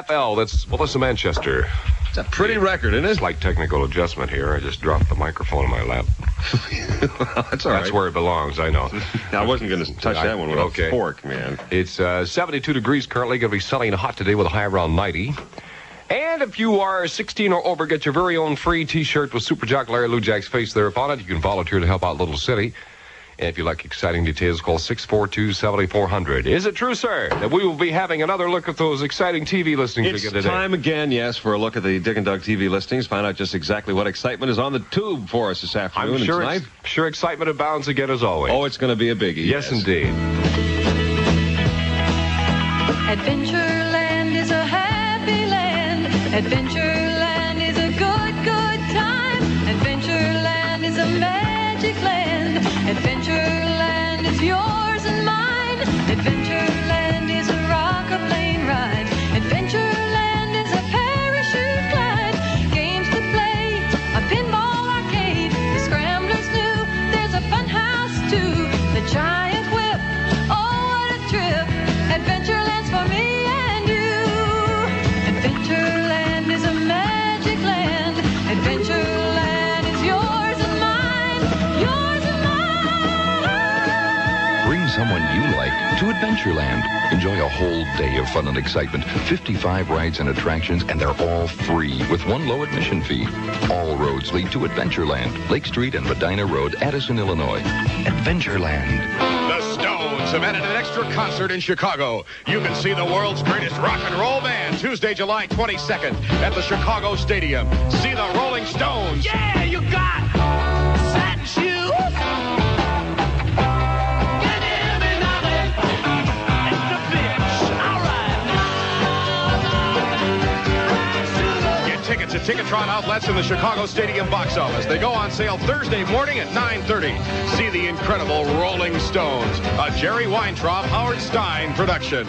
WCFL. That's Melissa Manchester. It's a pretty record, isn't it? Slight technical adjustment here. I just dropped the microphone in my lap. That's all right. That's where it belongs, I know. I wasn't going to touch that one with a fork, man. It's 72 degrees currently. Going to be sunny and hot today with a high around 90. And if you are 16 or over, get your very own free T-shirt with Super Jock Larry Lou Jack's face there upon it. You can volunteer to help out Little City. And if you like exciting details, call 642-7400. Is it true, sir, that we will be having another look at those exciting TV listings again today? It's time again, yes, for a look at the Dick and Doug TV listings. Find out just exactly what excitement is on the tube for us this afternoon I'm sure and tonight. Sure excitement abounds again as always. Oh, it's going to be a biggie. Yes, indeed. Adventureland is a happy land. Adventureland is a good, good time. Adventureland is a magic land. Adventureland is yours and mine. Adventureland is a rock or plane ride. Adventureland is a parachute glide. Games to play, a pinball arcade. The Scramblers new, there's a fun house too. The giant whip, oh what a trip. Adventureland's for me and you. Adventureland is a magic land. Adventureland is yours and mine. Yours and mine. Bring someone you like to Adventureland. Enjoy a whole day of fun and excitement. 55 rides and attractions, and they're all free with one low admission fee. All roads lead to Adventureland. Lake Street and Medina Road, Addison, Illinois. Adventureland. The Stones have added an extra concert in Chicago. You can see the world's greatest rock and roll band Tuesday, July 22nd at the Chicago Stadium. See the Rolling Stones. Yeah, you got satin shoes. Get in and out of it. It's the bitch. All right. Get tickets at Ticketron outlets in the Chicago Stadium box office. They go on sale Thursday morning at 9:30. See the incredible Rolling Stones, a Jerry Weintraub, Howard Stein production.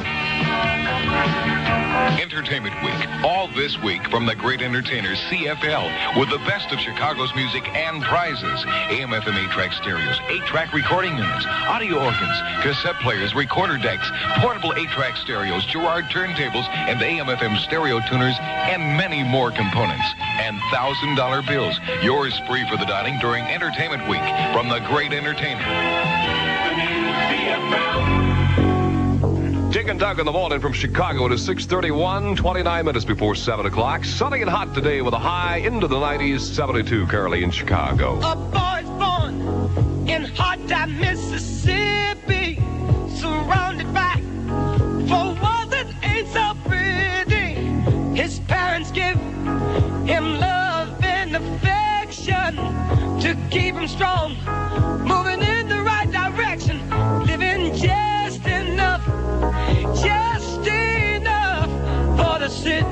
Entertainment Week. All this week from the great entertainers CFL with the best of Chicago's music and prizes. AM/FM 8-track stereos, 8-track recording units, audio organs, cassette players, recorder decks, portable 8-track stereos, Girard turntables, and AM/FM stereo tuners, and many more components. And $1,000 bills. Yours free for the dining during Entertainment Week from the great entertainer. Dick and Doug in the morning from Chicago. It is 6:31, 29 minutes before 7 o'clock. Sunny and hot today with a high into the 90s, 72 currently in Chicago. A boy's born in hot time, Mississippi, surrounded by four walls that ain't so pretty. His parents give him love and affection to keep him strong, moving in the right direction, living just enough for the city.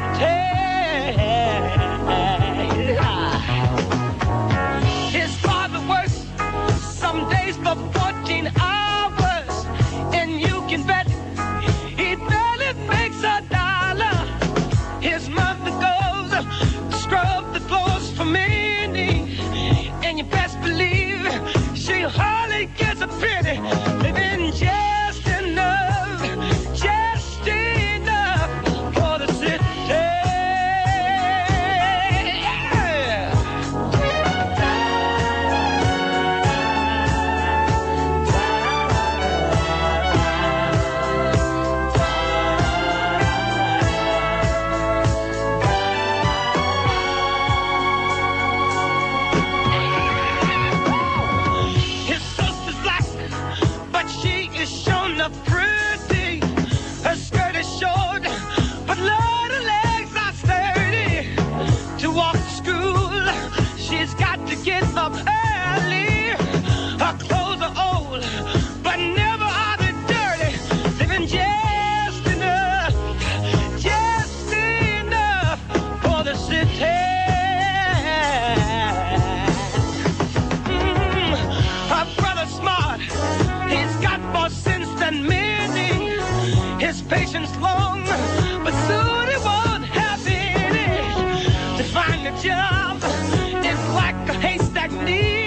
His father works some days for 14 hours, and you can bet he barely makes $1. His mother goes to scrub the floors for many, and you best believe she hardly gets a penny, living just enough, just enough for the city. His sister's black, but she is shown up pretty. Her skirt is short, but Lord, her legs are sturdy. To walk to school, she's got to get up early. Her clothes are old, but never are they dirty. Living just enough for the city. Her brother's smart, he's got more sense than many. His patience long, but soon he won't have any. To find a job is like a haystack needle.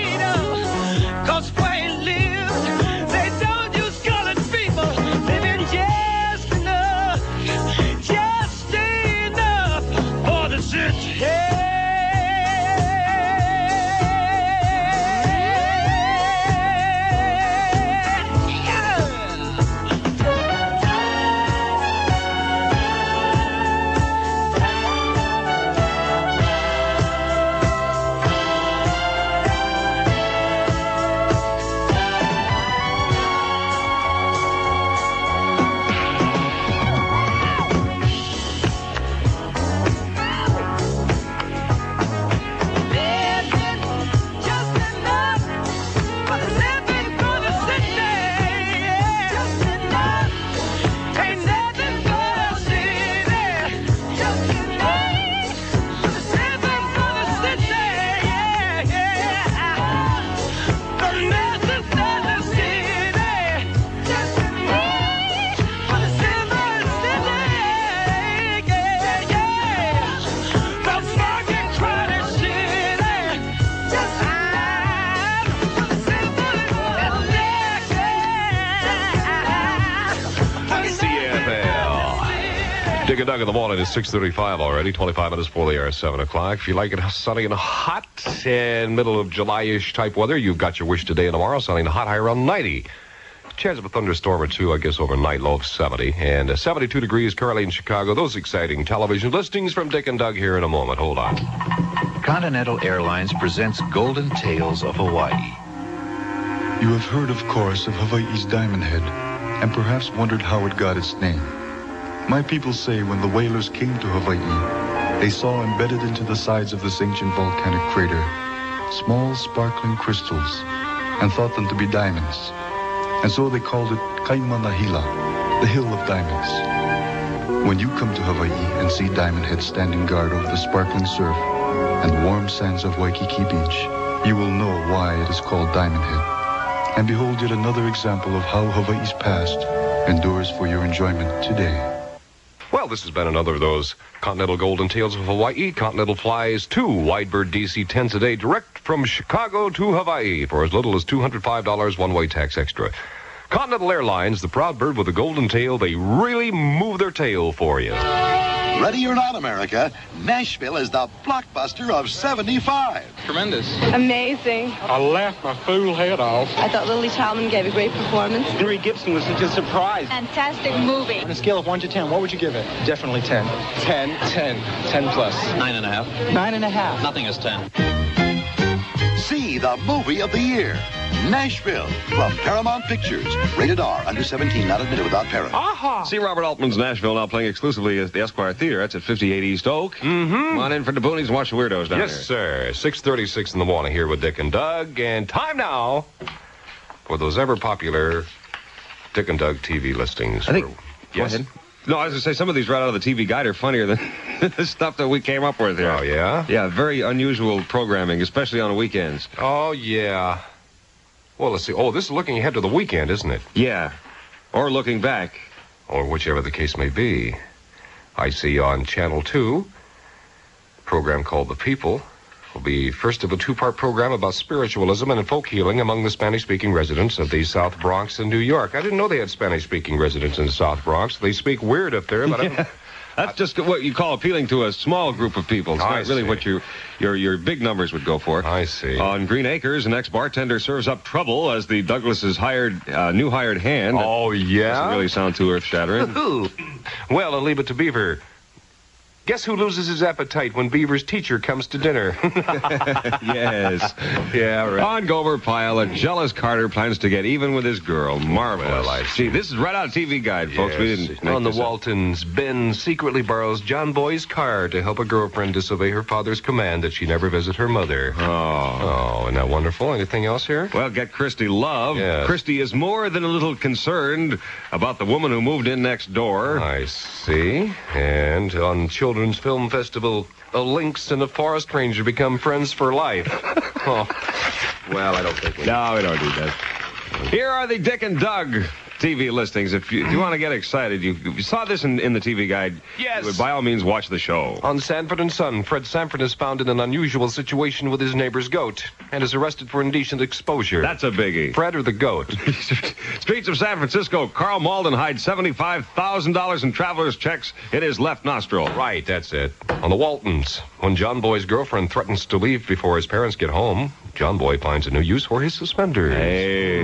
Dick and Doug in the morning is 6:35 already, 25 minutes before the hour, 7 o'clock. If you like it sunny and hot and middle of July-ish type weather, you've got your wish today and tomorrow. Sunny and hot, high around 90. Chance of a thunderstorm or two, I guess, overnight, low of 70. And 72 degrees currently in Chicago. Those exciting television listings from Dick and Doug here in a moment. Hold on. Continental Airlines presents Golden Tales of Hawaii. You have heard, of course, of Hawaii's Diamond Head, and perhaps wondered how it got its name. My people say when the whalers came to Hawaii, they saw embedded into the sides of this ancient volcanic crater small sparkling crystals and thought them to be diamonds. And so they called it Kaimanahila, the Hill of Diamonds. When you come to Hawaii and see Diamond Head standing guard over the sparkling surf and warm sands of Waikiki Beach, you will know why it is called Diamond Head. And behold yet another example of how Hawaii's past endures for your enjoyment today. Well, this has been another of those Continental Golden Tales of Hawaii. Continental flies 2 Widebird DC-10s a day direct from Chicago to Hawaii for as little as $205 one-way tax extra. Continental Airlines, the proud bird with a golden tail, they really move their tail for you. Ready or not, America, Nashville is the blockbuster of 75. Tremendous. Amazing. I laughed my fool head off. I thought Lily Tomlin gave a great performance. Henry Gibson was such a surprise. Fantastic movie. On a scale of 1 to 10, what would you give it? Definitely 10. 10. 10 plus. 9.5. 9.5. Nothing is 10. See the movie of the year. Nashville from Paramount Pictures. Rated R, under 17, not admitted without parent. Aha! See Robert Altman's Nashville now playing exclusively at the Esquire Theater. That's at 58 East Oak. Mm-hmm. Come on in for the boonies and watch the weirdos down yes, there. Yes, sir. 6:36 in the morning here with Dick and Doug. And time now for those ever-popular Dick and Doug TV listings. I think... Yes? Go ahead. No, I was going to say, some of these right out of the TV Guide are funnier than the stuff that we came up with here. Oh, yeah? Yeah, very unusual programming, especially on the weekends. Oh, yeah. Well, let's see. Oh, this is looking ahead to the weekend, isn't it? Yeah. Or looking back. Or whichever the case may be. I see on Channel 2, a program called The People. Will be first of a 2-part program about spiritualism and folk healing among the Spanish-speaking residents of the South Bronx in New York. I didn't know they had Spanish-speaking residents in the South Bronx. They speak weird up there, but yeah. That's just what you call appealing to a small group of people. It's not really what your big numbers would go for. I see. On Green Acres, an ex-bartender serves up trouble as the Douglas's new hired hand. Oh, yeah? Doesn't really sound too earth-shattering. Well, I'll leave it to Beaver. Guess who loses his appetite when Beaver's teacher comes to dinner? Yes. Yeah, right. On Gomer Pyle, a jealous Carter plans to get even with his girl. Marvelous. Well, I see. This is right out of TV Guide, folks. Yes. We didn't make On the this up. Waltons, Ben secretly borrows John Boy's car to help a girlfriend disobey her father's command that she never visit her mother. Oh, isn't that wonderful? Anything else here? Well, get Christy Love. Yes. Christy is more than a little concerned about the woman who moved in next door. I see. And on Children's Film Festival, a lynx and a forest ranger become friends for life. Oh. Well, I don't think we... No, we don't do that. Here are the Dick and Doug TV listings. If you want to get excited, if you saw this in the TV Guide, yes, you would by all means watch the show. On Sanford and Son, Fred Sanford is found in an unusual situation with his neighbor's goat and is arrested for indecent exposure. That's a biggie. Fred or the goat? Streets of San Francisco, Carl Malden hides $75,000 in traveler's checks in his left nostril. Right, that's it. On the Waltons, when John Boy's girlfriend threatens to leave before his parents get home, John Boy finds a new use for his suspenders. Hey.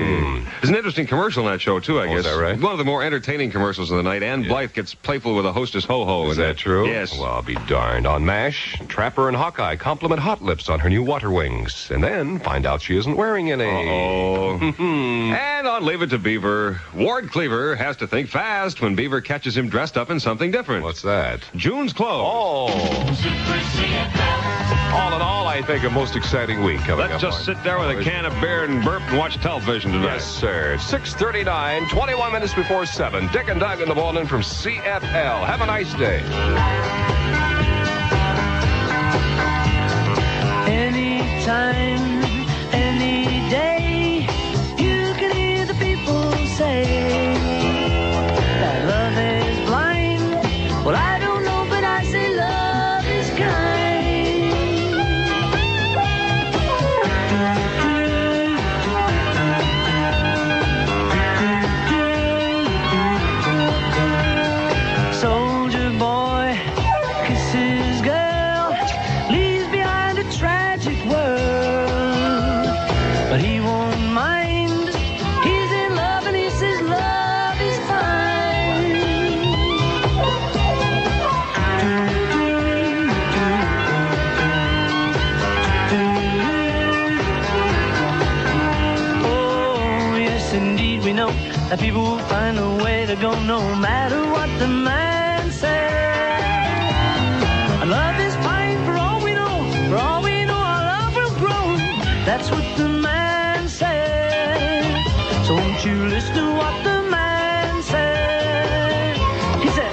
There's an interesting commercial in that show, too, I guess. Is that right? One of the more entertaining commercials of the night. Ann Blythe gets playful with a hostess ho-ho. Is that true? Yes. Well, I'll be darned. On MASH, Trapper and Hawkeye compliment Hot Lips on her new water wings, and then find out she isn't wearing any. Uh-oh. And on Leave It to Beaver, Ward Cleaver has to think fast when Beaver catches him dressed up in something different. What's that? June's clothes. All in all, I think a most exciting week coming up. Let's just sit there with a can of beer and burp and watch television tonight. Yes, sir. 6:39, 21 minutes before 7. Dick and Doug in the morning from CFL. Have a nice day. Anytime, any day, you can hear the people say that love is blind. Well, I don't know, but I say love is kind. Soldier boy. that people will find a way to go no matter what the man says. Love is fine for all we know. For all we know, our love will grow. That's what the man said. So won't you listen to what the man said? He said,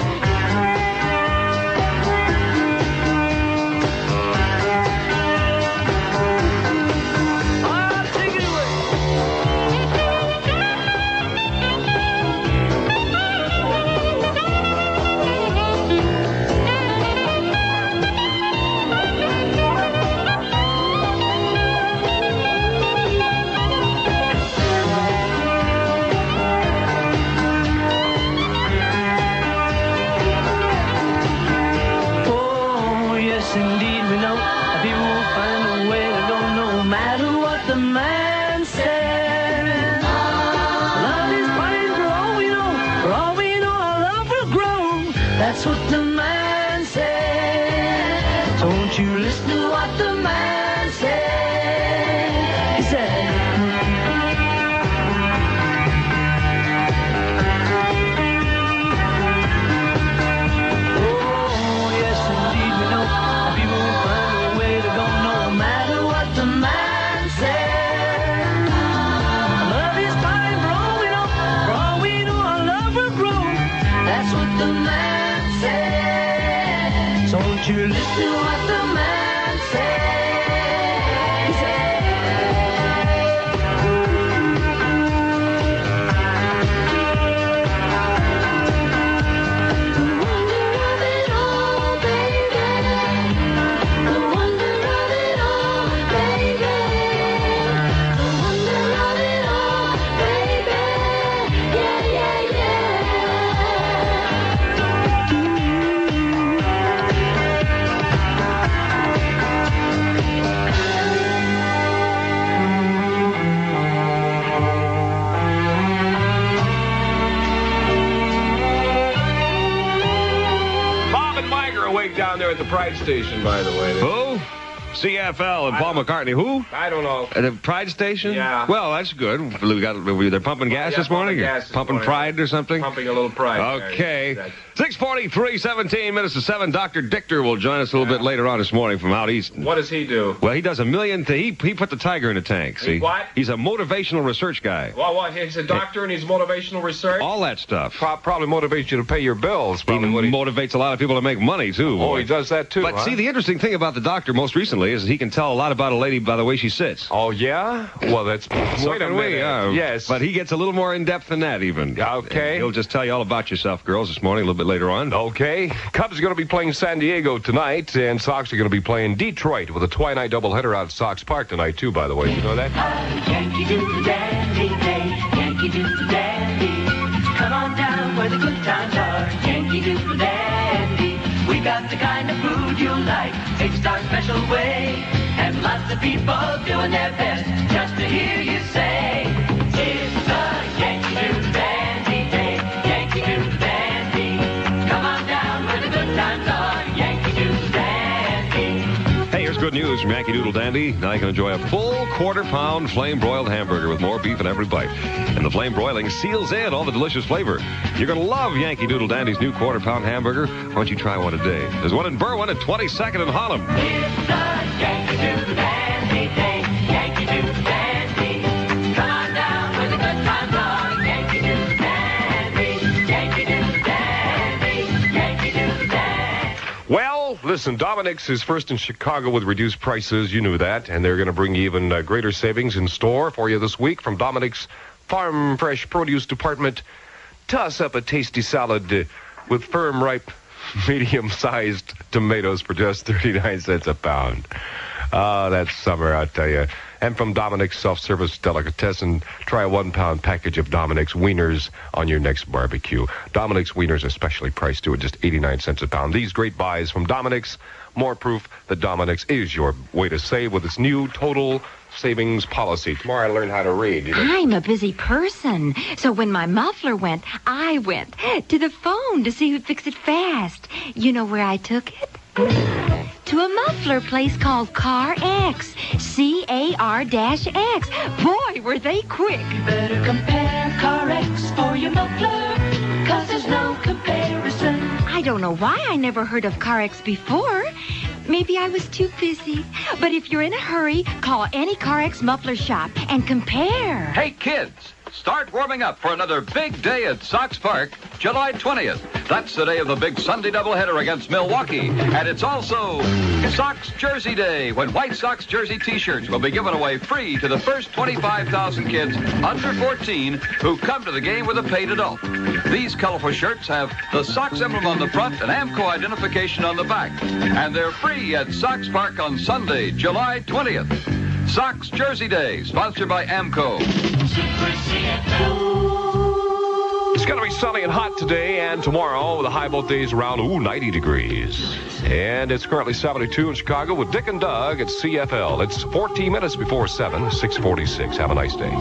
that's what the man said. So won't you listen to what the man said? He said, oh, yes, indeed, we know that people will find a way to go no matter what the man said. Love is fine for all we know. For all we know, our love will grow. That's what the man said. So won't you listen to what the man said? He said, the wonder of it all, baby. The wonder of it all, baby. The wonder of it all, baby. Yeah, yeah, yeah. Bob and Mike are awake down there at the Pride Station, by the way. Who? CFL and Paul McCartney. Who? I don't know. At the Pride Station? Yeah. Well, that's good. They're pumping gas this morning? Pumping Pride or something? Pumping a little Pride. Okay. 6:43, 17 minutes to 7. Dr. Dichter will join us a little bit later on this morning from out east. What does he do? Well, he does a million things. He put the tiger in the tank, see? What? He's a motivational research guy. Well, what? He's a doctor and he's motivational research? All that stuff. Probably motivates you to pay your bills. He motivates a lot of people to make money, too. Oh, boy. he does that, too, But huh? see, the interesting thing about the doctor most recently is he can tell a lot about a lady by the way she sits. Oh, yeah? Well, that's... So can we. Yes. But he gets a little more in-depth than that, even. Okay. He'll just tell you all about yourself, girls, this morning, a little bit later on. Okay. Cubs are going to be playing San Diego tonight, and Sox are going to be playing Detroit with a twilight doubleheader out at Sox Park tonight, too, by the way. You know that? Yankee Doodle Dandy Day, Yankee Doodle Dandy. Come on down where the good times are, Yankee Doodle Dandy. We got the kind of food you like, fixed our special way, and lots of people doing their best just to hear you say, it's a Yankee Doodle Dandy Day, Yankee Doodle Dandy. Come on down where the good times are, Yankee Doodle Dandy. Hey, here's good news from Yankee Doodle Dandy. Now you can enjoy a full quarter-pound flame-broiled hamburger with more beef in every bite. And the flame broiling seals in all the delicious flavor. You're going to love Yankee Doodle Dandy's new quarter-pound hamburger. Why don't you try one today? There's one in Berwyn at 22nd and Harlem. It's a Yankee Doodle Dandy Day, Yankee Doodle Dandy. Come on down where the good times are, Yankee Doodle Dandy, Yankee Doodle Dandy, Yankee Doodle Dandy. Well, listen, Dominic's is first in Chicago with reduced prices. You knew that. And they're going to bring even greater savings in store for you this week from Dominic's Farm Fresh Produce Department. Toss up a tasty salad with firm, ripe, medium-sized tomatoes for just 39 cents a pound. Oh, that's summer, I'll tell you. And from Dominic's Self-Service Delicatessen, try a 1-pound package of Dominic's Wieners on your next barbecue. Dominic's Wieners are specially priced too at just 89 cents a pound. These great buys from Dominic's, more proof that Dominic's is your way to save with its new total savings policy. Tomorrow I learned how to read. You know? I'm a busy person, so when my muffler went, I went to the phone to see who'd fix it fast. You know where I took it? To a muffler place called Car X. CAR-X. Boy, were they quick. Better compare CarX for your muffler, 'cause there's no comparison. I don't know why I never heard of CarX before. Maybe I was too busy. But if you're in a hurry, call any CarX muffler shop and compare. Hey, kids, start warming up for another big day at Sox Park, July 20th. That's the day of the big Sunday doubleheader against Milwaukee. And it's also Sox Jersey Day, when White Sox jersey T-shirts will be given away free to the first 25,000 kids under 14 who come to the game with a paid adult. These colorful shirts have the Sox emblem on the front and AMCO identification on the back. And they're free at Sox Park on Sunday, July 20th. Sox Jersey Day, sponsored by AMCO. It's going to be sunny and hot today and tomorrow with a high both days around 90 degrees. And it's currently 72 in Chicago with Dick and Doug at CFL. It's 14 minutes before 7, 6:46. Have a nice day.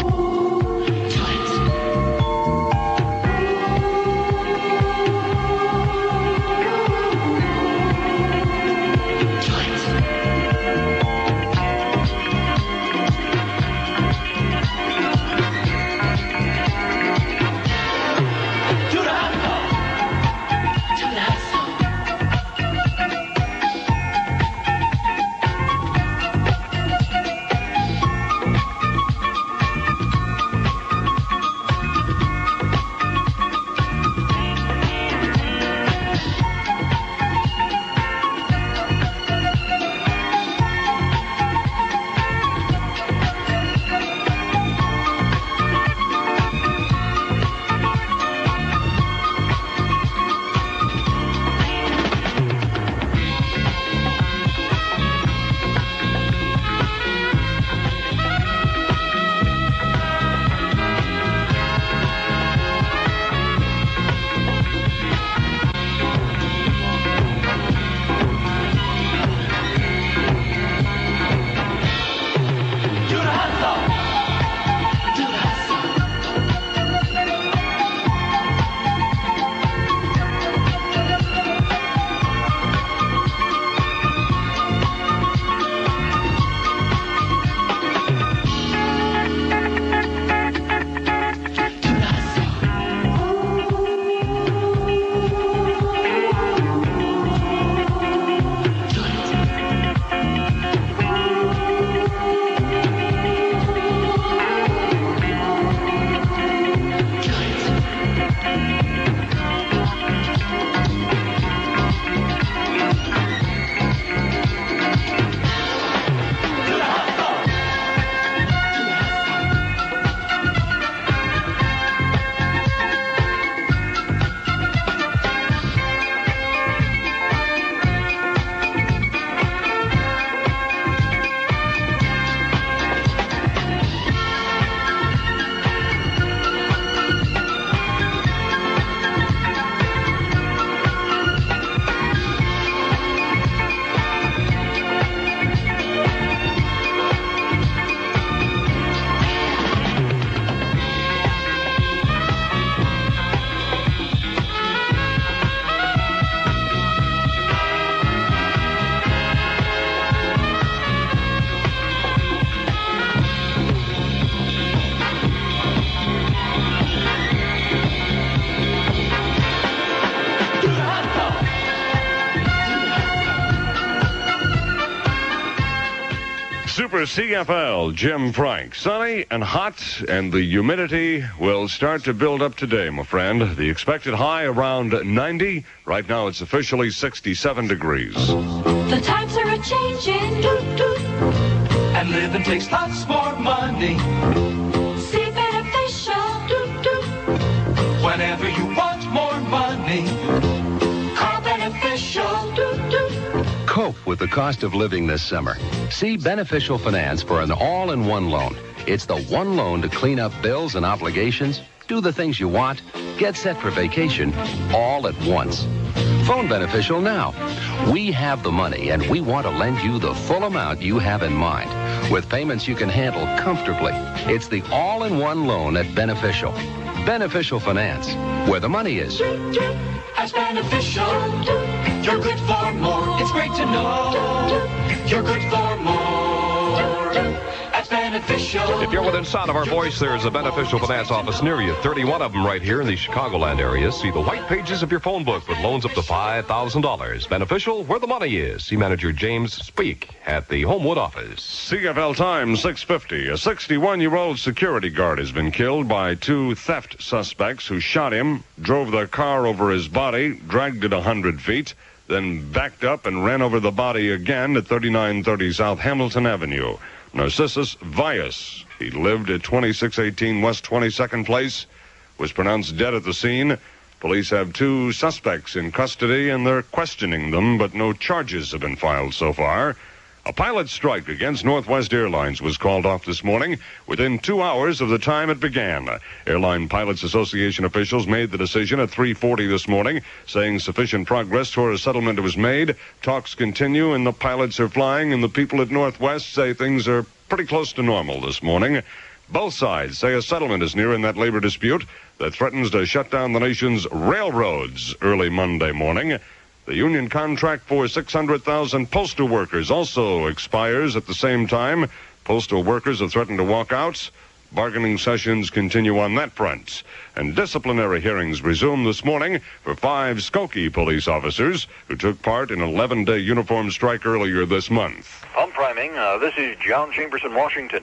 Super CFL, Jim Frank. Sunny and hot, and the humidity will start to build up today, my friend. The expected high around 90. Right now it's officially 67 degrees. The times are a-changing, And living takes lots more money. see beneficial, Whenever you want more money, call beneficial, Cope with the cost of living this summer. See Beneficial Finance for an all-in-one loan. It's the one loan to clean up bills and obligations, do the things you want, get set for vacation, all at once. Phone Beneficial now. We have the money, and we want to lend you the full amount you have in mind, with payments you can handle comfortably. It's the all-in-one loan at Beneficial. Beneficial Finance, where the money is. as beneficial, you're good for more. It's great to know you're good for more. As beneficial. Beneficial. If you're within sound of our voice, there's a Beneficial Finance office near you. 31 of them right here in the Chicagoland area. See the white pages of your phone book with loans up to $5,000. Beneficial, where the money is. See Manager James Speak at the Homewood office. CFL time, 6:50. A 61-year-old security guard has been killed by two theft suspects who shot him, drove their car over his body, dragged it 100 feet, then backed up and ran over the body again at 3930 South Hamilton Avenue. Narcissus Vias, he lived at 2618 West 22nd Place, was pronounced dead at the scene. Police have two suspects in custody, and they're questioning them, but no charges have been filed so far. A pilot strike against Northwest Airlines was called off this morning within 2 hours of the time it began. Airline Pilots Association officials made the decision at 3:40 this morning, saying sufficient progress toward a settlement was made. Talks continue, and the pilots are flying, and the people at Northwest say things are pretty close to normal this morning. Both sides say a settlement is near in that labor dispute that threatens to shut down the nation's railroads early Monday morning. The union contract for 600,000 postal workers also expires at the same time. Postal workers have threatened to walk out. Bargaining sessions continue on that front. And disciplinary hearings resume this morning for 5 Skokie police officers who took part in an 11-day uniform strike earlier this month. Home priming, this is John Chambers in Washington.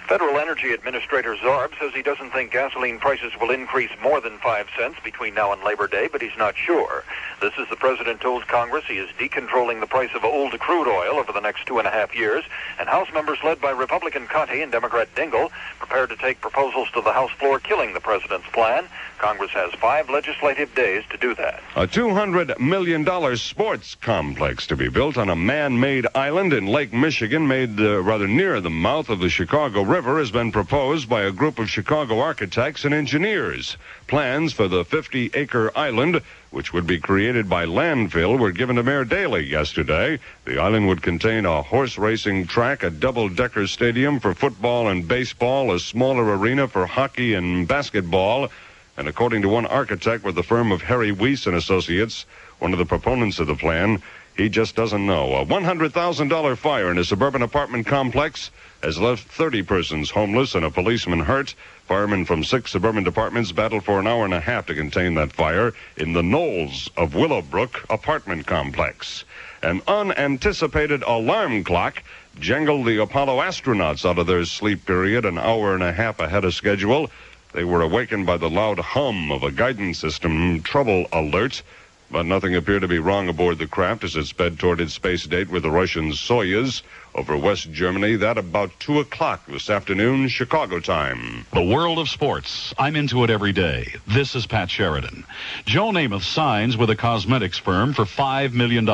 Federal Energy Administrator Zorb says he doesn't think gasoline prices will increase more than 5 cents between now and Labor Day, but he's not sure. This is the president told Congress he is decontrolling the price of old crude oil over the next 2.5 years, and House members led by Republican Conte and Democrat Dingell prepared to take proposals to the House floor killing the president's plan. Congress has 5 legislative days to do that. A $200 million sports complex to be built on a man-made island in Lake Michigan, made rather near the mouth of the Chicago River, has been proposed by a group of Chicago architects and engineers. Plans for the 50-acre island, which would be created by landfill, were given to Mayor Daley yesterday. The island would contain a horse racing track, a double-decker stadium for football and baseball, a smaller arena for hockey and basketball. And according to one architect with the firm of Harry Weiss and Associates, one of the proponents of the plan, he just doesn't know. A $100,000 fire in a suburban apartment complex has left 30 persons homeless and a policeman hurt. Firemen from 6 suburban departments battled for an hour and a half to contain that fire in the Knolls of Willowbrook apartment complex. An unanticipated alarm clock jangled the Apollo astronauts out of their sleep period an hour and a half ahead of schedule. They were awakened by the loud hum of a guidance system trouble alert, but nothing appeared to be wrong aboard the craft as it sped toward its space date with the Russian Soyuz over West Germany. That about 2 o'clock this afternoon, Chicago time. The world of sports. I'm into it every day. This is Pat Sheridan. Joe Namath signs with a cosmetics firm for $5 million.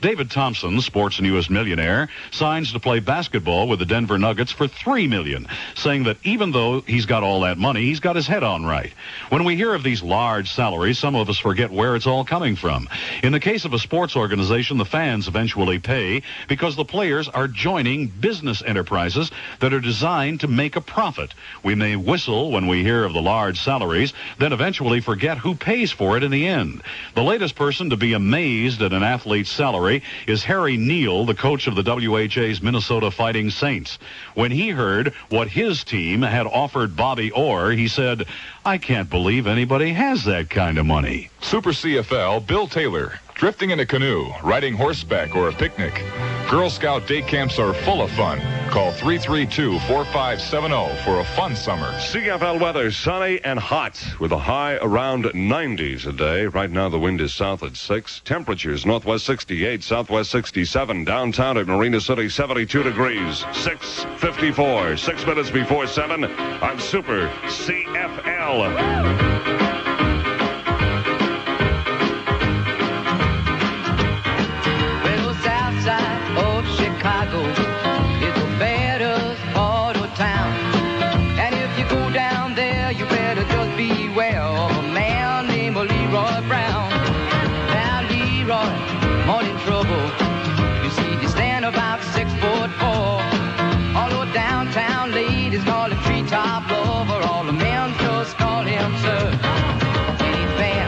David Thompson, sports newest millionaire, signs to play basketball with the Denver Nuggets for $3 million, saying that even though he's got all that money, he's got his head on right. When we hear of these large salaries, some of us forget where it's all coming from. In the case of a sports organization, the fans eventually pay because the players are joining business enterprises that are designed to make a profit. We may whistle when we hear of the large salaries, then eventually forget who pays for it in the end. The latest person to be amazed at an athlete's salary is Harry Neal, the coach of the WHA's Minnesota Fighting Saints. When he heard what his team had offered Bobby Orr, he said, "I can't believe anybody has that kind of money." Super CFL, Bill Taylor. Drifting in a canoe, riding horseback, or a picnic. Girl Scout day camps are full of fun. Call 332-4570 for a fun summer. CFL weather, sunny and hot with a high around 90s a day. Right now the wind is south at 6. Temperatures northwest 68, southwest 67. Downtown at Marina City 72 degrees. 6:54, 6 minutes before 7 on Super CFL. Chicago is the baddest part of town. And if you go down there, you better just beware of a man named Leroy Brown. Now Leroy, morning trouble. You see, they stand about 6'4". All over downtown ladies call him treetop lover. All the men just call him sir. And he's bad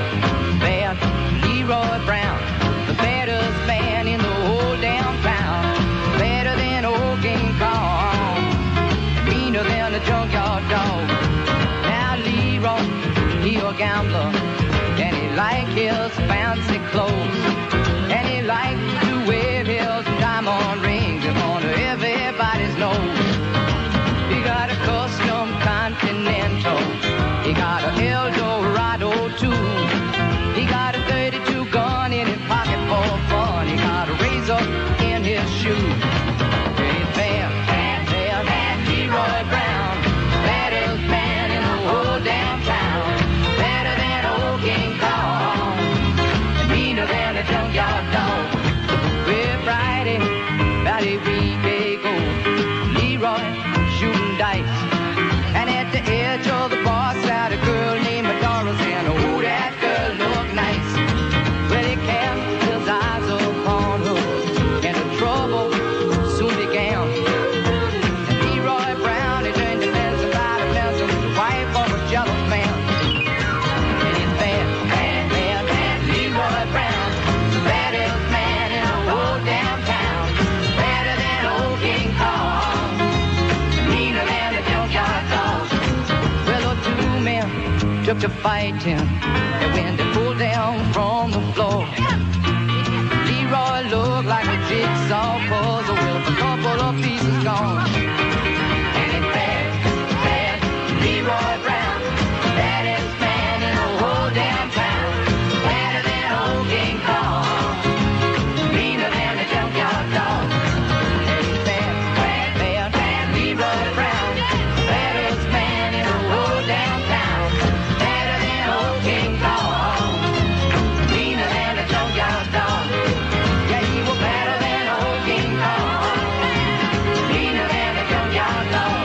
Leroy Brown, the baddest man in the whole damn town. Better than old King Kong. a junkyard dog. Now Leroy, he a gambler, and he like his fancy clothes, and he like to wear his diamond rings in front of everybody's nose. He got a custom Continental, he got a Eldorado too. He got a 32 gun in his pocket for fun. He got a razor in his shoe. He's bad, Leroy Brown, baddest man in the whole damn town. Better than old King Kong, meaner than a junkyard dog. Well, Friday, about a week ago, Leroy shooting dice, and at the edge of the bar sat a girl named Doris, and oh, that girl looked nice. Well, he cast his eyes upon her, and the trouble soon began. And Leroy Brown, he turned to fence about a fence with the wife of a jealous man. And he's bad, Leroy Brown, the baddest man in the whole damn town. Better than old King Kong, meaner than a junkyard dog. Well, the two men took to fighting, and when they pulled down from the floor, Leroy looked like a jigsaw puzzle with a couple of pieces gone. And it's bad, Leroy Brown, baddest man in the whole damn town. Better than old King Kong, meaner than a junkyard dog. And it's bad, Leroy Brown, baddest man in the whole damn town. Better than old King Kong, meaner than a junkyard dog. Yeah, he was better than old King Kong, meaner than a junkyard dog.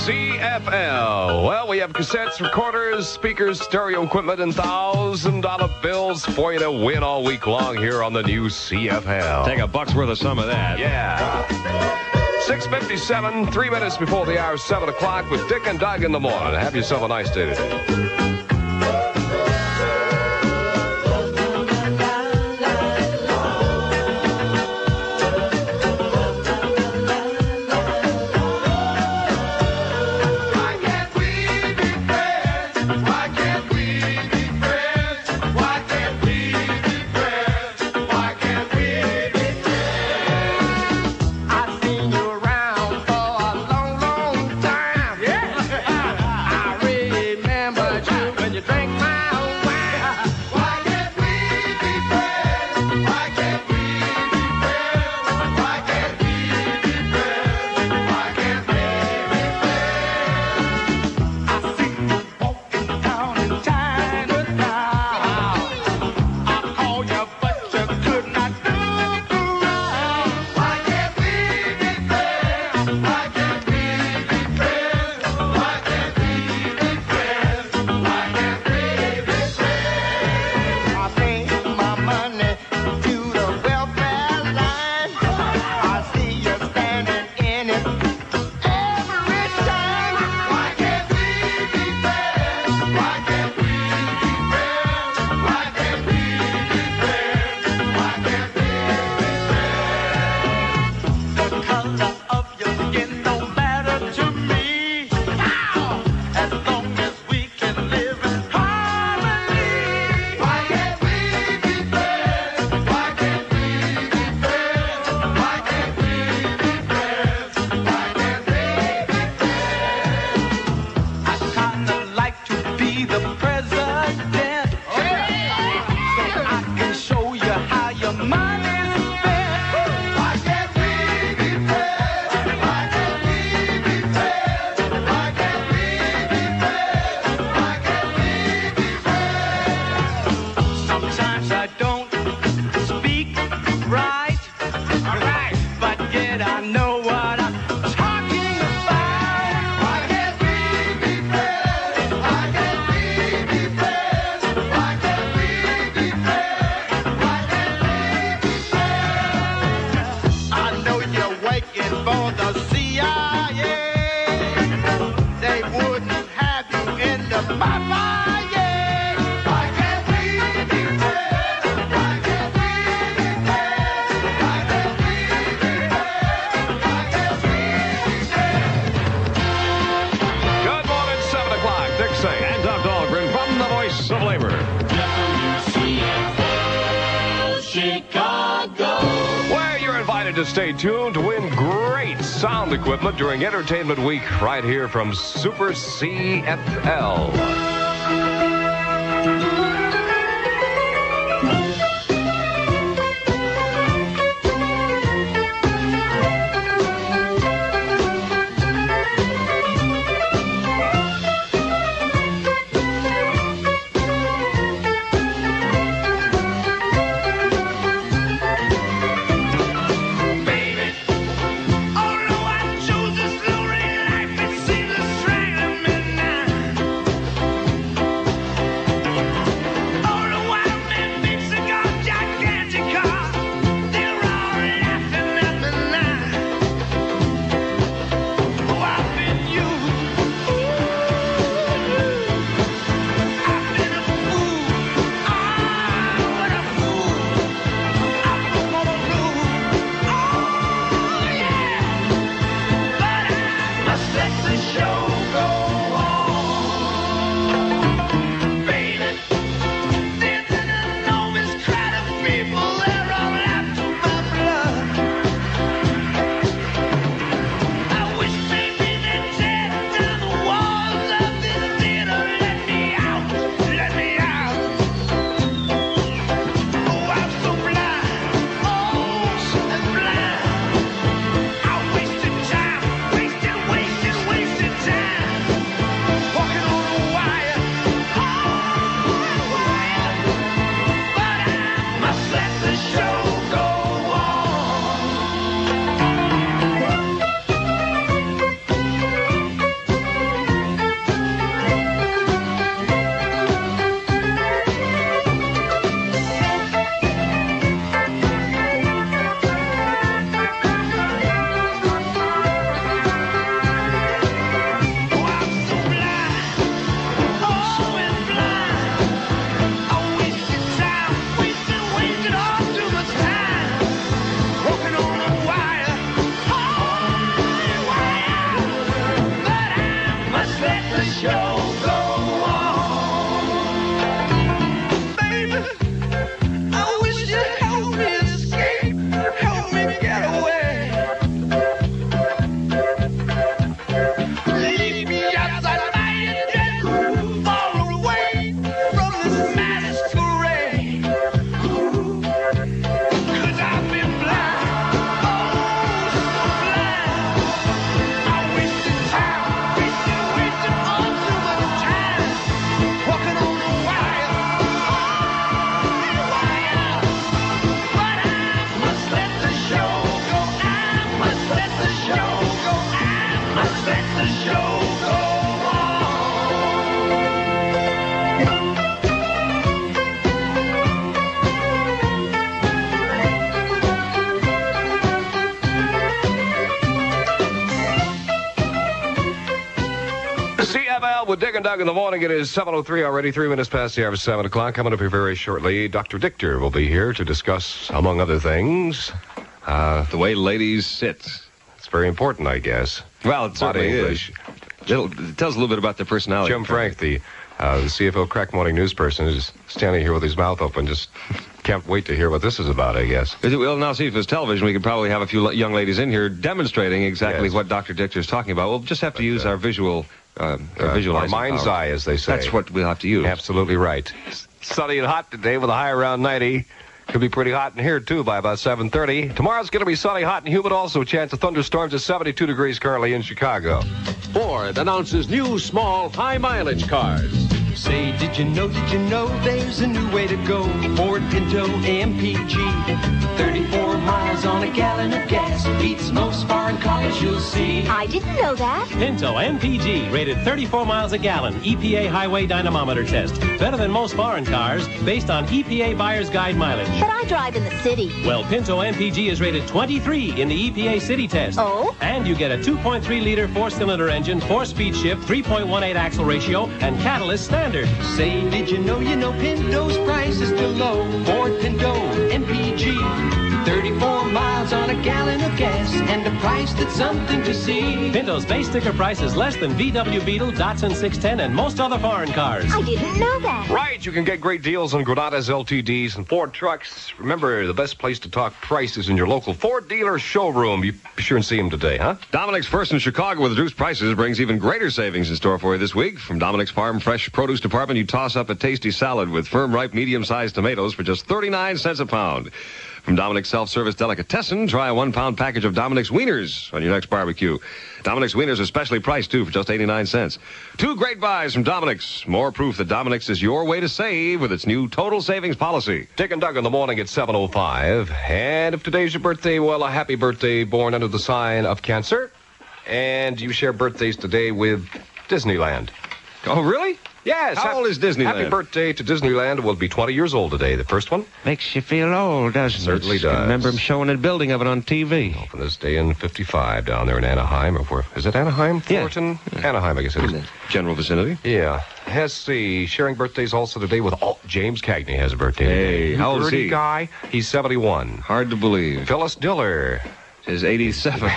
CFL. Well, we have cassettes, recorders, speakers, stereo equipment, and $1,000 bills for you to win all week long here on the new CFL. Take $1 worth of some of that. Yeah. 6:57, 3 minutes before the hour, 7 o'clock with Dick and Doug in the morning. Have yourself a nice day today. I've seen you around for a long, long time. I remember you when you drank my wine. Why can't we be friends? Why can't we be friends? Why can't we be friends? Why can't we be friends? I see you walking down in Chinatown. I called you, but you could not look around. Why can't we be friends? Why can't we be friends? Why can't we be friends? Why can't we be friends? I pay my money to the welfare line. I see you standing in it every time. Why can't we be friends? Why can't we be friends? Why can't we be friends? Why can't we be friends? The color of your skin don't matter to me. As long as we can live in harmony. Why can't we be friends? Why can't we be friends? Why can't we be friends? Why can't we be friends? I kinda like to be the president, so I can show you how your money's spent. Why can't we be friends? Why can't we be friends? Why can't we be friends? Why can't we be friends? Sometimes I don't speak right, but yet I know what I'm talking about. Why can't we be friends? Why can't we be friends? Why can't we be friends? Why can't we be friends? I know you're waiting for the CIA. They wouldn't have you in the Popeye. Why can't we be friends? Why can't we be friends? Why can't we be friends? Why can't we be friends? to stay tuned to win great sound equipment during Entertainment Week right here from Super CFL. With Dick and Doug in the morning. It is 7:03 already, 3 minutes past the hour of 7 o'clock. Coming up here very shortly, Dr. Dichter will be here to discuss, among other things, the way ladies sit. It's very important, I guess. Well, it certainly is. It tells a little bit about their personality. Jim Frank, the CFO Crack Morning News person, is standing here with his mouth open, just can't wait to hear what this is about, I guess. Well, now, see, if it's television, we could probably have a few young ladies in here demonstrating exactly what Dr. Dichter is talking about. We'll just have to use our visual... our mind's power. eye, as they say. That's what we'll have to use. Absolutely right. Sunny and hot today with a high around 90. Could be pretty hot in here, too, by about 7:30. Tomorrow's going to be sunny, hot, and humid also. Chance of thunderstorms at 72 degrees currently in Chicago. Ford announces new small, high-mileage cars. Say, did you know there's a new way to go? Ford Pinto MPG. 34 miles on a gallon of gas. Beats most foreign cars you'll see. I didn't know that. Pinto MPG, rated 34 miles a gallon. EPA highway dynamometer test. Better than most foreign cars, based on EPA buyer's guide mileage. But I drive in the city. Well, Pinto MPG is rated 23 in the EPA city test. Oh? And you get a 2.3-liter four-cylinder engine, 4-speed shift, 3.18 axle ratio, and catalyst standard. Say, did you know Pinto's price is still low? Ford Pinto MPG. 34 miles on a gallon of gas, and a price that's something to see. Pinto's base sticker price is less than VW Beetle, Datsun 610, and most other foreign cars. I didn't know that. Right, you can get great deals on Granadas, LTDs, and Ford trucks. Remember, the best place to talk prices in your local Ford dealer showroom. You be sure and see them today, huh? Dominic's First in Chicago with reduced prices brings even greater savings in store for you this week. From Dominic's Farm Fresh Produce Department, you toss up a tasty salad with firm, ripe, medium-sized tomatoes for just 39 cents a pound. From Dominic's Self-Service Delicatessen, try a 1-pound package of Dominic's Wieners on your next barbecue. Dominic's Wieners are specially priced, too, for just 89 cents. 2 great buys from Dominic's. More proof that Dominic's is your way to save with its new total savings policy. Dick and Doug in the morning at 7:05. And if today's your birthday, well, a happy birthday, born under the sign of Cancer. And you share birthdays today with Disneyland. Oh, really? Yes. How old is Disneyland? Happy birthday to Disneyland. Will be 20 years old today. The first one? Makes you feel old, doesn't it? Certainly does. I remember him showing a building of it on TV. Open this day in 55 down there in Anaheim. Or where, is it Anaheim? Fullerton? Yeah. Anaheim, I guess it is. General vicinity? Yeah. Let's see. Sharing birthdays also today with James Cagney has a birthday today. Hey, how old is he? Guy. He's 71. Hard to believe. Phyllis Diller is 87.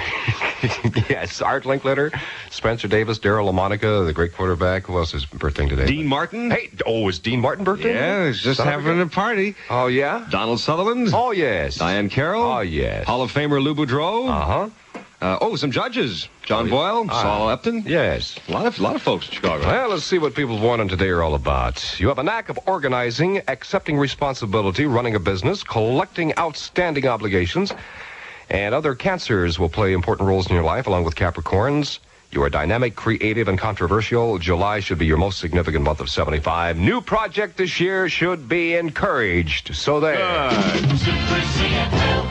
Yes, Art Linkletter, Spencer Davis, Darryl LaMonica, the great quarterback. Who else is birthday today? Dean Martin. Hey, is Dean Martin birthday? Yeah, he's just having a party. Oh, yeah? Donald Sutherland. Oh, yes. Diane Carroll. Oh, yes. Hall of Famer Lou Boudreau. Some judges. John Boyle, Saul Epton. Yes. A lot of folks in Chicago. Well, let's see what people born on today are all about. You have a knack of organizing, accepting responsibility, running a business, collecting outstanding obligations, and other Cancers will play important roles in your life, along with Capricorns. You are dynamic, creative, and controversial. July should be your most significant month of 75. New project this year should be encouraged. So there. Super CFL.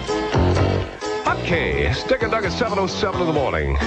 Okay, Stick and Doug at 7:07 in the morning.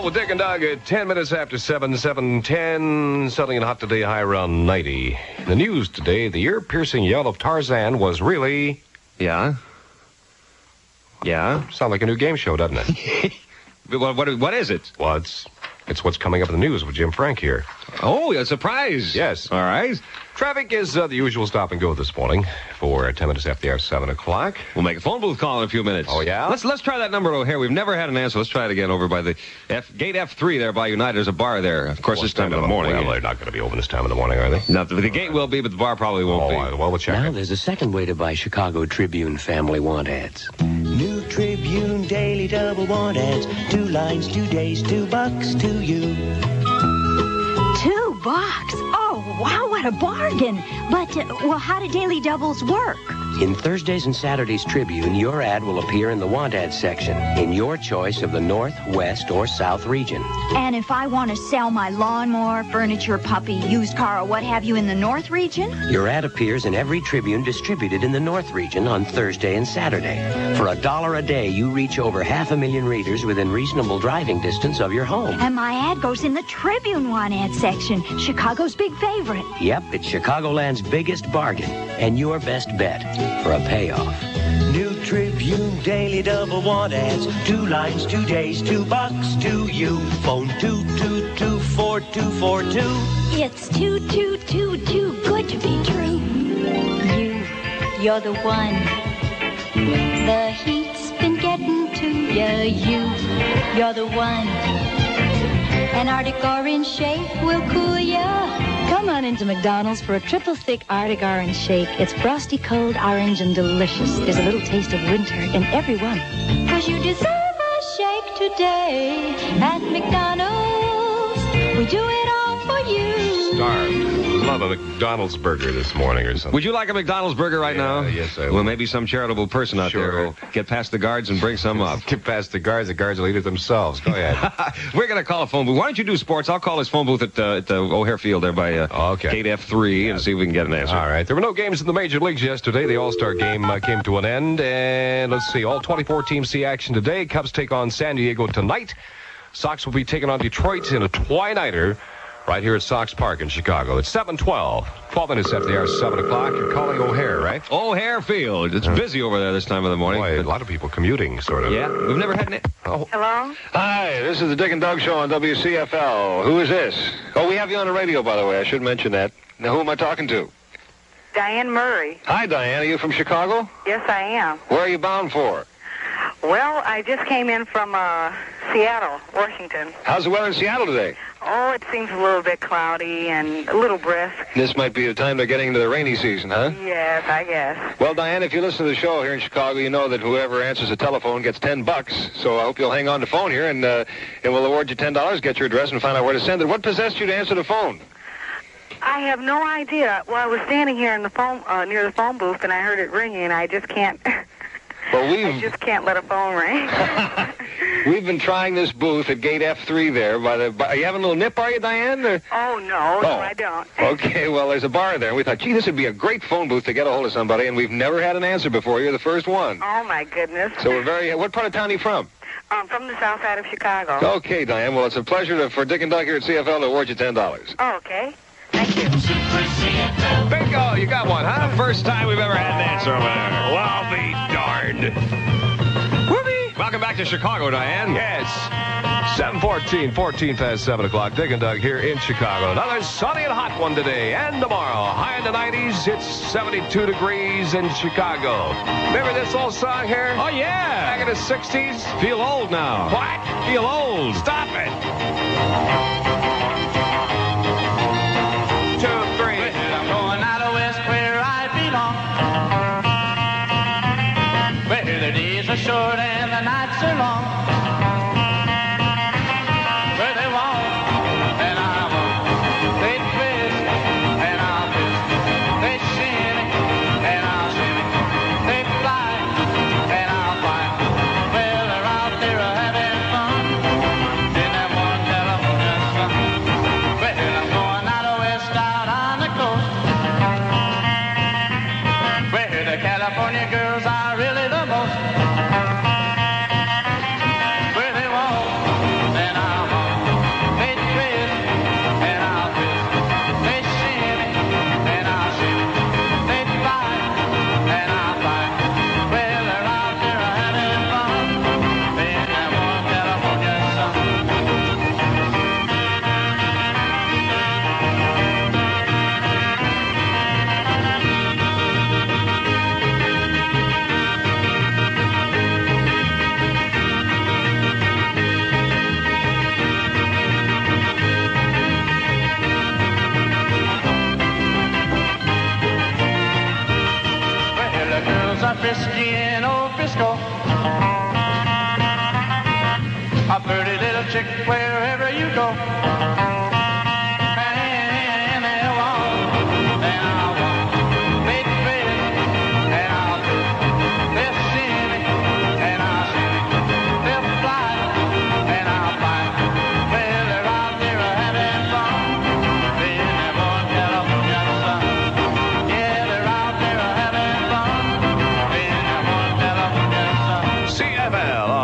WCFL with Dick and Doug at 10 minutes after 7, 7:10. Sunny and hot today, high around 90. In the news today, the ear-piercing yell of Tarzan was really... Yeah? Yeah? Sound like a new game show, doesn't it? What is it? Well, it's what's coming up in the news with Jim Frank here. Oh, a surprise. Yes. All right. Traffic is the usual stop and go this morning for 10 minutes after the hour, 7 o'clock. We'll make a phone booth call in a few minutes. Oh, yeah? Let's try that number over here. We've never had an answer. Let's try it again over by the gate F3 there by United. There's a bar there. Of course, this time of the morning. Well, they're not going to be open this time of the morning, are they? No, the gate will be, but the bar probably won't be. Well, we'll check Now it. there's a second way to buy Chicago Tribune family want ads. New Tribune Daily Double Want ads. 2 lines, 2 days, $2 to you. $2? Oh, wow, what a bargain. But, well, how do daily doubles work? In Thursdays and Saturdays Tribune, your ad will appear in the want ad section in your choice of the North, West, or South region. And if I want to sell my lawnmower, furniture, puppy, used car, or what have you in the North region? Your ad appears in every Tribune distributed in the North region on Thursday and Saturday. For $1 a day, you reach over 500,000 readers within reasonable driving distance of your home. And my ad goes in the Tribune want ad section, Chicago's big favorite. Yep, it's Chicagoland's biggest bargain and your best bet for a payoff. New Tribune Daily Double Want ads. 2 lines, 2 days, $2 to you. Phone 222-4242. It's too good to be true. You're the one. The heat's been getting to you. You're the one. An Arctic orange shake will cool ya. Come on into McDonald's for a triple thick Arctic orange shake. It's frosty, cold, orange, and delicious. There's a little taste of winter in every one. 'Cause you deserve a shake today at McDonald's. We do it all for you. Starved. Love a McDonald's burger this morning or something. Would you like a McDonald's burger right now? Yes, I would. Well, maybe some charitable person out there will get past the guards and bring some up. Get past the guards will eat it themselves. Go ahead. We're going to call a phone booth. Why don't you do sports? I'll call this phone booth at the O'Hare Field there by gate F3 and see if we can get an answer. All right. There were no games in the major leagues yesterday. The All-Star game came to an end. And let's see. All 24 teams see action today. Cubs take on San Diego tonight. Sox will be taking on Detroit in a twilighter right here at Sox Park in Chicago. It's 7:12. 12 minutes after the hour, 7 o'clock. You're calling O'Hare, right? O'Hare Field. It's busy over there this time of the morning. Boy, a lot of people commuting, sort of. Yeah. We've never had Oh. Hello? Hi, this is the Dick and Doug Show on WCFL. Who is this? Oh, we have you on the radio, by the way. I should mention that. Now, who am I talking to? Diane Murray. Hi, Diane. Are you from Chicago? Yes, I am. Where are you bound for? Well, I just came in from Seattle, Washington. How's the weather in Seattle today? Oh, it seems a little bit cloudy and a little brisk. This might be the time they're getting into the rainy season, huh? Yes, I guess. Well, Diane, if you listen to the show here in Chicago, you know that whoever answers the telephone gets $10. So I hope you'll hang on the phone here, and we'll award you $10, get your address, and find out where to send it. What possessed you to answer the phone? I have no idea. Well, I was standing here in the phone near the phone booth, and I heard it ringing, and I just can't... Well, I just can't let a phone ring. We've been trying this booth at gate F3 there. Are you having a little nip, are you, Diane? Or? Oh, no, I don't. Okay, well, there's a bar there. And we thought, gee, this would be a great phone booth to get a hold of somebody, and we've never had an answer before. You're the first one. Oh, my goodness. So we're very... What part of town are you from? From the south side of Chicago. Okay, Diane. Well, it's a pleasure for Dick and Doug here at CFL to award you $10. Oh, okay. Thank you. Bingo, you got one, huh? The first time we've ever had an answer over there. Well, I'll be darned. Whoopee! Welcome back to Chicago, Diane. Yes. 7:14, 14 past 7 o'clock. Dick and Doug here in Chicago. Another sunny and hot one today and tomorrow. High in the 90s. It's 72 degrees in Chicago. Remember this old song here? Oh, yeah. Back in the 60s? Feel old now. What? Feel old. Stop it. 2, 3. I'm going out of west where I belong. Where the days are short and the nights are long. Where they walk and I walk. They twist and I'll twist. They shimmy and I'll shimmy. They fly and I'll fly. Well, they're out there having fun in that one California sun. Well, I'm going out of west out on the coast, where the California girls are really the most.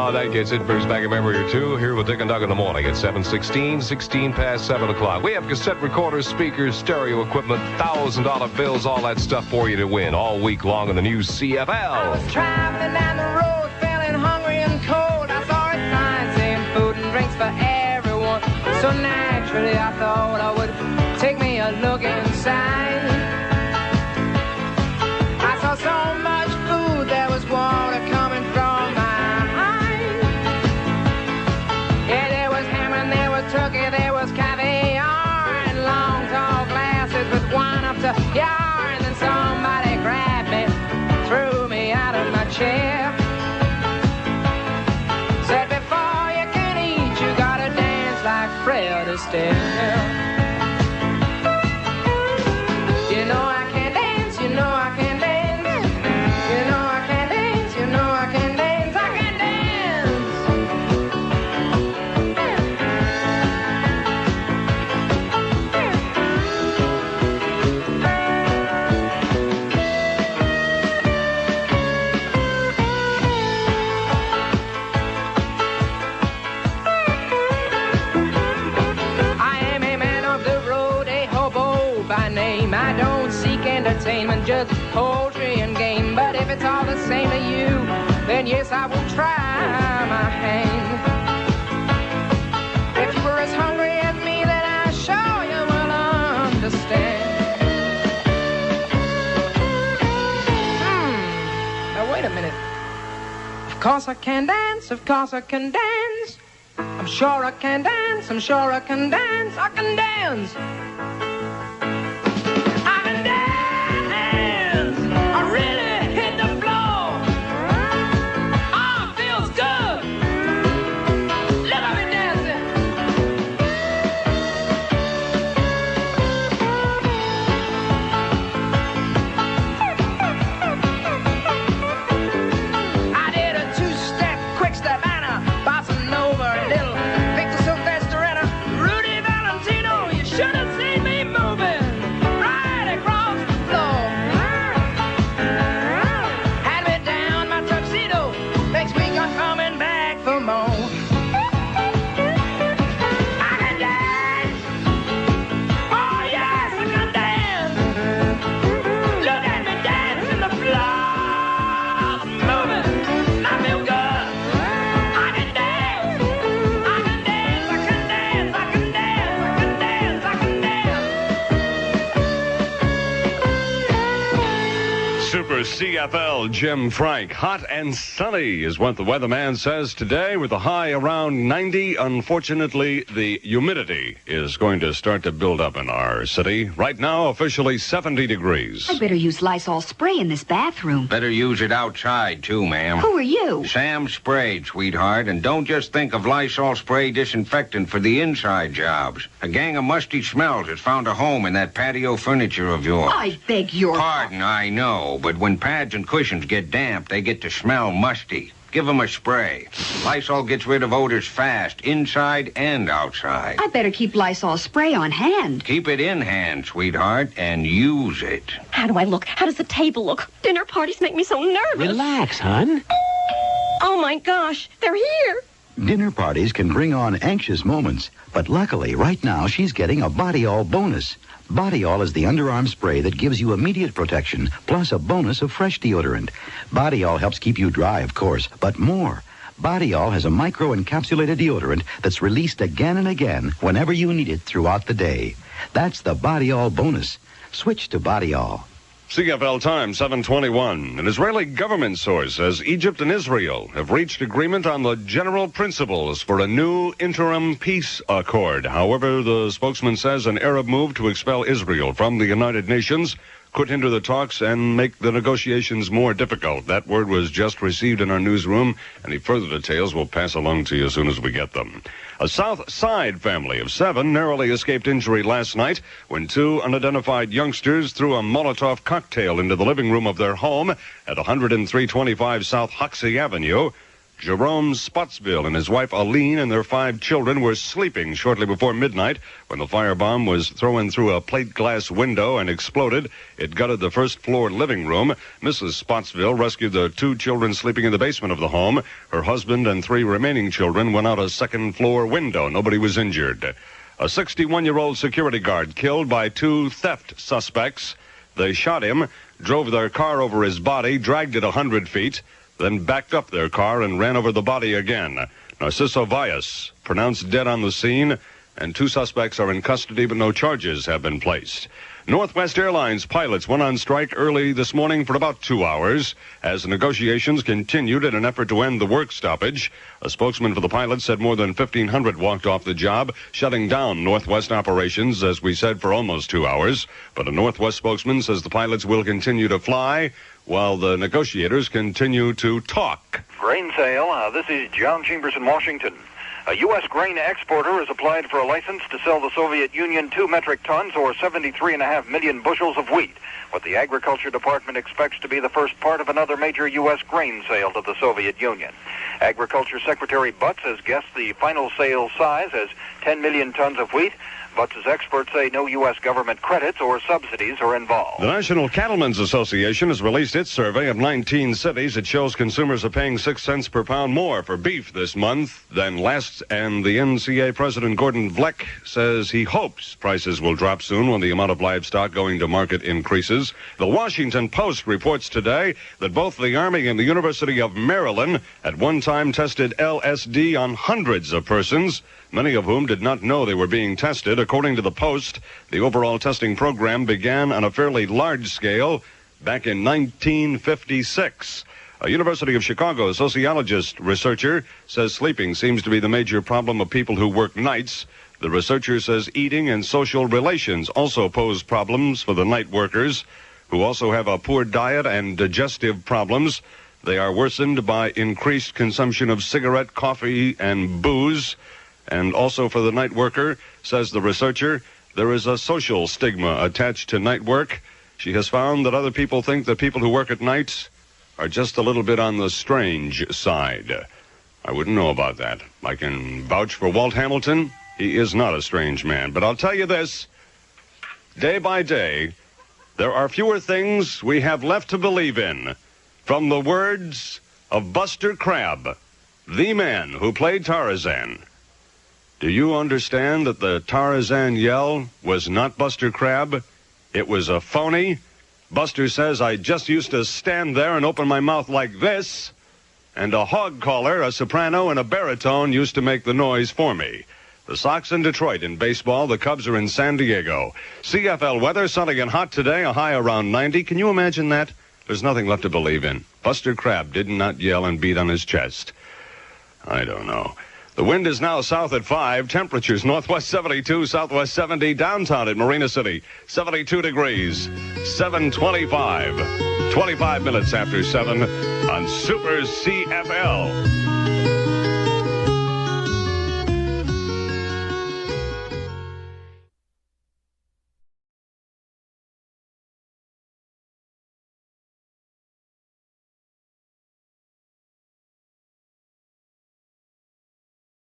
how that gets it. Brings back a memory or two here with Dick and Doug in the morning at 7:16, 16 past 7 o'clock. We have cassette recorders, speakers, stereo equipment, $1,000 bills, all that stuff for you to win all week long in the new CFL. I was traveling down the road, feeling hungry and cold. I saw a sign saying food and drinks for everyone. So naturally I thought I would take me a look inside. I saw so much food, there was water coming from my eyes. Yeah, there was ham and there was turkey, there was caviar, and long tall glasses with wine up to yar. And then somebody grabbed me, threw me out of my chair. Said before you can eat, you gotta dance like Fred Astaire. You know I can dance, you know I can dance. You know I can dance, you know I can dance, I can I don't seek entertainment, just poetry and game. But if it's all the same to you, then yes, I will try my hand. If you were as hungry as me, then I sure you will understand. Now wait a minute. Of course I can dance, of course I can dance. I'm sure I can dance, I'm sure I can dance, I can dance. CFL Jim Frank. Hot and sunny is what the weatherman says today, with a high around 90. Unfortunately, the humidity is going to start to build up in our city. Right now, officially 70 degrees. I better use Lysol spray in this bathroom. Better use it outside, too, ma'am. Who are you? Sam Spade, sweetheart. And don't just think of Lysol spray disinfectant for the inside jobs. A gang of musty smells has found a home in that patio furniture of yours. I beg your pardon. I know, but when pads and cushions get damp, they get to smell musty. Give them a spray. Lysol gets rid of odors fast, inside and outside. I better keep Lysol spray on hand. Keep it in hand, sweetheart, and use it. How do I look? How does the table look? Dinner parties make me so nervous. Relax, hon. Oh, my gosh. They're here. Dinner parties can bring on anxious moments, but luckily, right now, she's getting a Bodyall bonus. Bodyall is the underarm spray that gives you immediate protection, plus a bonus of fresh deodorant. Bodyall helps keep you dry, of course, but more. Bodyall has a micro-encapsulated deodorant that's released again and again whenever you need it throughout the day. That's the Bodyall bonus. Switch to Bodyall. CFL time, 7:21. An Israeli government source says Egypt and Israel have reached agreement on the general principles for a new interim peace accord. However, the spokesman says an Arab move to expel Israel from the United Nations could hinder the talks and make the negotiations more difficult. That word was just received in our newsroom. Any further details we'll pass along to you as soon as we get them. A South Side family of 7 narrowly escaped injury last night when 2 unidentified youngsters threw a Molotov cocktail into the living room of their home at 10325 South Hoxie Avenue. Jerome Spotsville and his wife Aline and their 5 children were sleeping shortly before midnight when the firebomb was thrown through a plate glass window and exploded. It gutted the first-floor living room. Mrs. Spotsville rescued the 2 children sleeping in the basement of the home. Her husband and 3 remaining children went out a second-floor window. Nobody was injured. A 61-year-old security guard killed by 2 theft suspects. They shot him, drove their car over his body, dragged it 100 feet, then backed up their car and ran over the body again. Narciso Valles pronounced dead on the scene, and 2 suspects are in custody, but no charges have been placed. Northwest Airlines pilots went on strike early this morning for about 2 hours as negotiations continued in an effort to end the work stoppage. A spokesman for the pilots said more than 1,500 walked off the job, shutting down Northwest operations, as we said, for almost 2 hours. But a Northwest spokesman says the pilots will continue to fly while the negotiators continue to talk. Grain sale. This is John Chambers in Washington. A U.S. grain exporter has applied for a license to sell the Soviet Union 2 metric tons or 73.5 million bushels of wheat, what the Agriculture Department expects to be the first part of another major U.S. grain sale to the Soviet Union. Agriculture Secretary Butts has guessed the final sale size as 10 million tons of wheat. Butts' experts say no U.S. government credits or subsidies are involved. The National Cattlemen's Association has released its survey of 19 cities. It shows consumers are paying 6 cents per pound more for beef this month than last, and the NCA President Gordon Vleck says he hopes prices will drop soon when the amount of livestock going to market increases. The Washington Post reports today that both the Army and the University of Maryland at one time tested LSD on hundreds of persons, many of whom did not know they were being tested. According to the Post, the overall testing program began on a fairly large scale back in 1956. A University of Chicago sociologist researcher says sleeping seems to be the major problem of people who work nights. The researcher says eating and social relations also pose problems for the night workers, who also have a poor diet and digestive problems. They are worsened by increased consumption of cigarette, coffee, and booze. And also for the night worker, says the researcher, there is a social stigma attached to night work. She has found that other people think that people who work at night are just a little bit on the strange side. I wouldn't know about that. I can vouch for Walt Hamilton. He is not a strange man. But I'll tell you this, day by day, there are fewer things we have left to believe in. From the words of Buster Crabbe, the man who played Tarzan. Do you understand that the Tarzan yell was not Buster Crabbe? It was a phony. Buster says, I just used to stand there and open my mouth like this, and a hog caller, a soprano, and a baritone used to make the noise for me. The Sox in Detroit in baseball. The Cubs are in San Diego. CFL weather, sunny and hot today, a high around 90. Can you imagine that? There's nothing left to believe in. Buster Crabbe did not yell and beat on his chest. I don't know. The wind is now south at 5. Temperatures northwest 72, southwest 70. Downtown at Marina City, 72 degrees. 7:25. 25 minutes after 7 on Super CFL.